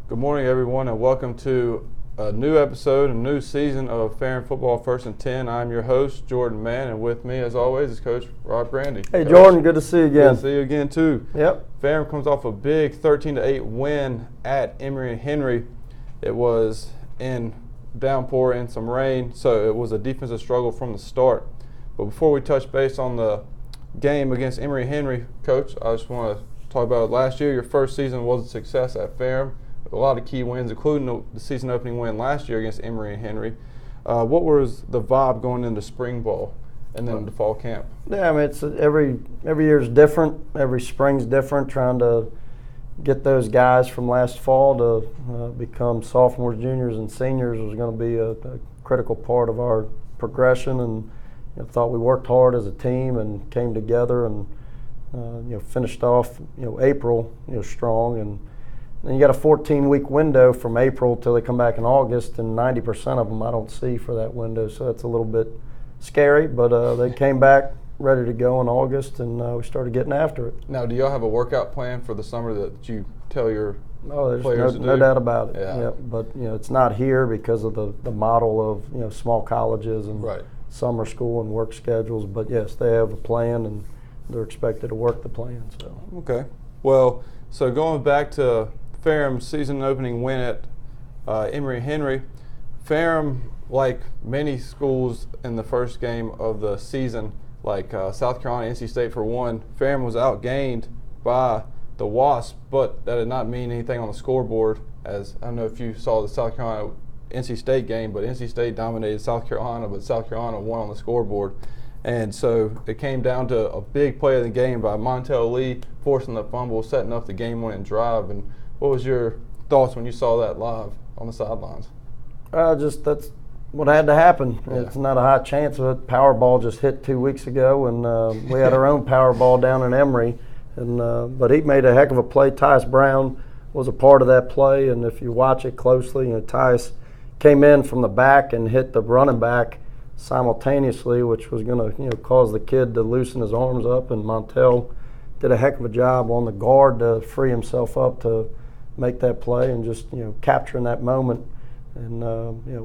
Good morning, everyone, and welcome to a new episode, a new season of Ferrum Football First and 10. I'm your host, Jordan Mann, and with me, as always, is Coach Grande. Hey, Coach, Jordan, good to see you again. Good to see you again, too. Yep. Ferrum comes off a big 13-8 win at Emory Henry. It was in downpour and some rain, so it was a defensive struggle from the start. But before we touch base on the game against Emory Henry, Coach, I just want to talk about it. Last year, your first season was a success at Ferrum. A lot of key wins, including the season opening win last year against Emory and Henry. What was the vibe going into spring ball and then the fall camp? Yeah, I mean, it's every year is different. Every spring's different. Trying to get those guys from last fall to become sophomores, juniors, and seniors was going to be a critical part of our progression. And thought we worked hard as a team and came together and finished off April strong. And then you got a 14-week window from April till they come back in August, and 90% of them I don't see for that window, so that's a little bit scary. But they came back ready to go in August, and we started getting after it. Now, do y'all have a workout plan for the summer that you tell your players there's to do? No doubt about it. Yeah. Yep. But it's not here because of the model of small colleges and right. Summer school and work schedules. But yes, they have a plan, and they're expected to work the plan. So okay. Well, so going back to Ferrum's season opening win at Emory Henry. Ferrum, like many schools in the first game of the season, like South Carolina, NC State for one, Ferrum was outgained by the Wasps, but that did not mean anything on the scoreboard. As I don't know if you saw the South Carolina NC State game, but NC State dominated South Carolina, but South Carolina won on the scoreboard. And so it came down to a big play of the game by Montel Lee forcing the fumble, setting up the game-winning drive. And what was your thoughts when you saw that live on the sidelines? That's what had to happen. Yeah. It's not a high chance of it. Powerball just hit 2 weeks ago, and we had our own Powerball down in Emory. And but he made a heck of a play. Tyus Brown was a part of that play, and if you watch it closely, Tyus came in from the back and hit the running back simultaneously, which was going to cause the kid to loosen his arms up, and Montel did a heck of a job on the guard to free himself up to make that play and just capturing that moment. And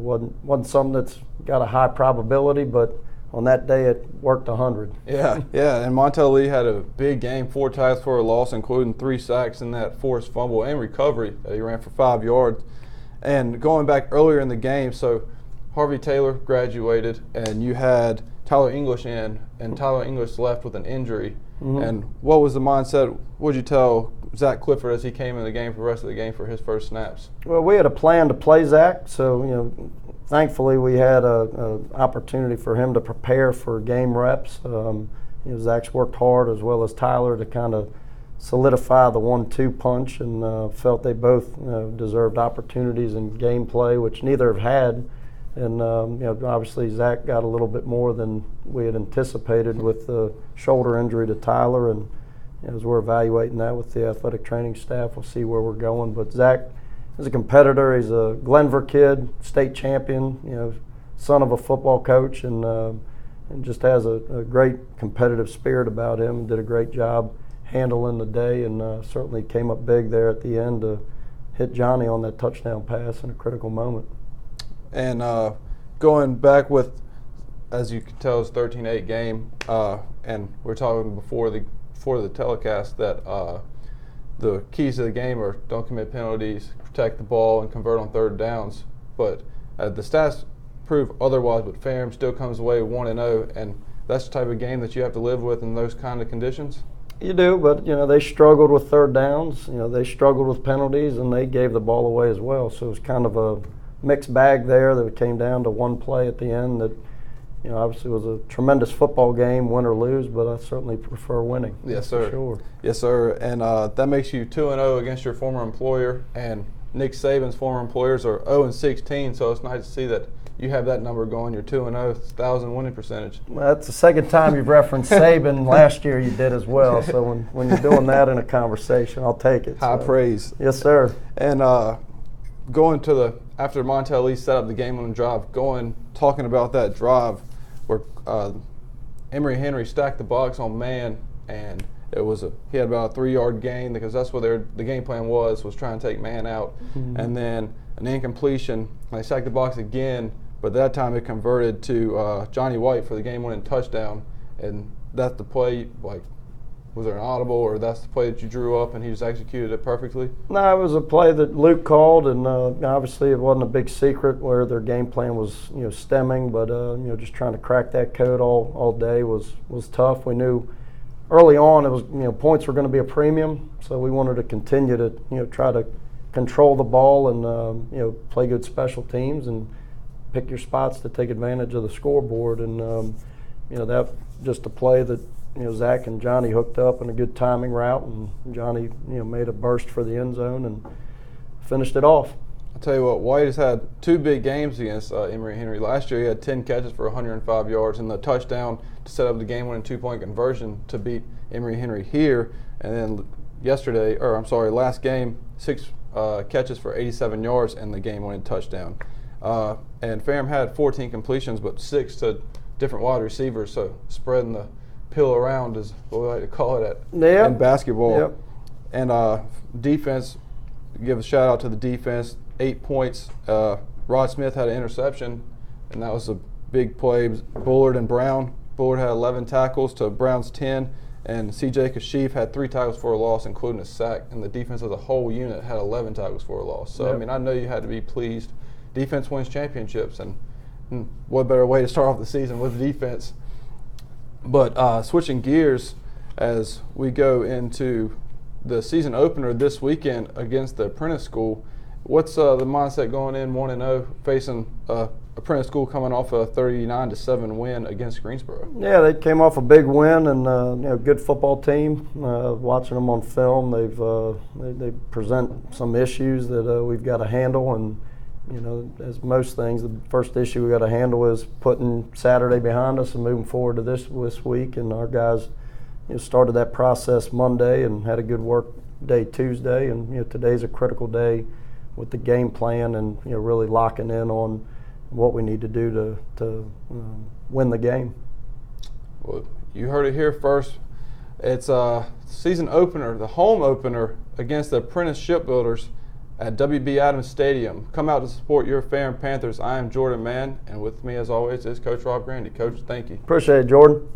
wasn't something that's got a high probability, but on that day it worked 100. Yeah. And Montel Lee had a big game, 4 tackles for a loss, including 3 sacks in that forced fumble and recovery that he ran for 5 yards. And going back earlier in the game, so Harvey Taylor graduated, and you had Tyler English in, and Tyler English left with an injury. Mm-hmm. And what was the mindset? What did you tell Zach Clifford as he came in the game for the rest of the game for his first snaps? Well, we had a plan to play Zach, so thankfully we had a opportunity for him to prepare for game reps. Zach's worked hard as well as Tyler to kind of solidify the 1-2 punch, and felt they both deserved opportunities in game play, which neither have had. And obviously Zach got a little bit more than we had anticipated with the shoulder injury to Tyler, and as we're evaluating that with the athletic training staff, we'll see where we're going. But Zach is a competitor. He's a Glenver kid, state champion, son of a football coach, and just has a great competitive spirit about him. Did a great job handling the day, and certainly came up big there at the end to hit Johnny on that touchdown pass in a critical moment. And going back with, as you can tell, it's 13-8 game, and we're talking before the telecast that the keys to the game are don't commit penalties, protect the ball, and convert on third downs. But the stats prove otherwise, but Ferrum still comes away 1-0, and that's the type of game that you have to live with in those kind of conditions? You do, but they struggled with third downs. They struggled with penalties, and they gave the ball away as well. So it was kind of a mixed bag there that came down to one play at the end that obviously was a tremendous football game, win or lose, but I certainly prefer winning. Yes, sir. For sure. Yes, sir. And that makes you 2-0 against your former employer, and Nick Saban's former employers are 0-16, so it's nice to see that you have that number going. You're 2-0, 1,000 winning percentage. Well, that's the second time you've referenced Saban. Last year you did as well, so when you're doing that in a conversation, I'll take it. High praise. Yes, sir. And going to after Montel Lee set up the game on the drive, talking about that drive where Emory Henry stacked the box on man, and he had about a 3-yard gain because that's what the game plan was trying to take man out. Mm-hmm. And then an incompletion. They sacked the box again, but that time it converted to Johnny White for the game-winning touchdown. And that's the play, like, was there an audible, or that's the play that you drew up and he just executed it perfectly? No, it was a play that Luke called, and obviously it wasn't a big secret where their game plan was, stemming, but just trying to crack that code all day was tough. We knew early on it was, points were going to be a premium, so we wanted to continue to, try to control the ball and play good special teams and pick your spots to take advantage of the scoreboard. And that just a play that Zach and Johnny hooked up in a good timing route, and Johnny made a burst for the end zone and finished it off. I'll tell you what, White has had 2 big games against Emory Henry. Last year he had 10 catches for 105 yards and the touchdown to set up the game-winning 2-point conversion to beat Emory Henry here. And then last game, 6 catches for 87 yards and the game-winning touchdown. And Ferrum had 14 completions, but 6 to different wide receivers, so spreading the pill around is what we like to call it in basketball. Yep. And defense, give a shout out to the defense. 8 points. Rod Smith had an interception, and that was a big play. Bullard and Brown. Bullard had 11 tackles to Brown's 10, and C.J. Kashif had 3 tackles for a loss, including a sack. And the defense as a whole unit had 11 tackles for a loss. So, yep. I mean, I know you had to be pleased. Defense wins championships, and what better way to start off the season with defense? But switching gears as we go into the season opener this weekend against the Apprentice School, what's the mindset going in 1-0 facing Apprentice School coming off a 39-7 win against Greensboro? Yeah, they came off a big win and good football team. Watching them on film, they present some issues that we've got to handle, and as most things, the first issue we got to handle is putting Saturday behind us and moving forward to this week. And our guys, started that process Monday and had a good work day Tuesday. And today's a critical day with the game plan and really locking in on what we need to do to win the game. Well, you heard it here first. It's a season opener, the home opener against the Apprentice Shipbuilders at W.B. Adams Stadium. Come out to support your Ferrum Panthers. I am Jordan Mann, and with me as always is Coach Rob Grande. Coach, thank you. Appreciate it, Jordan.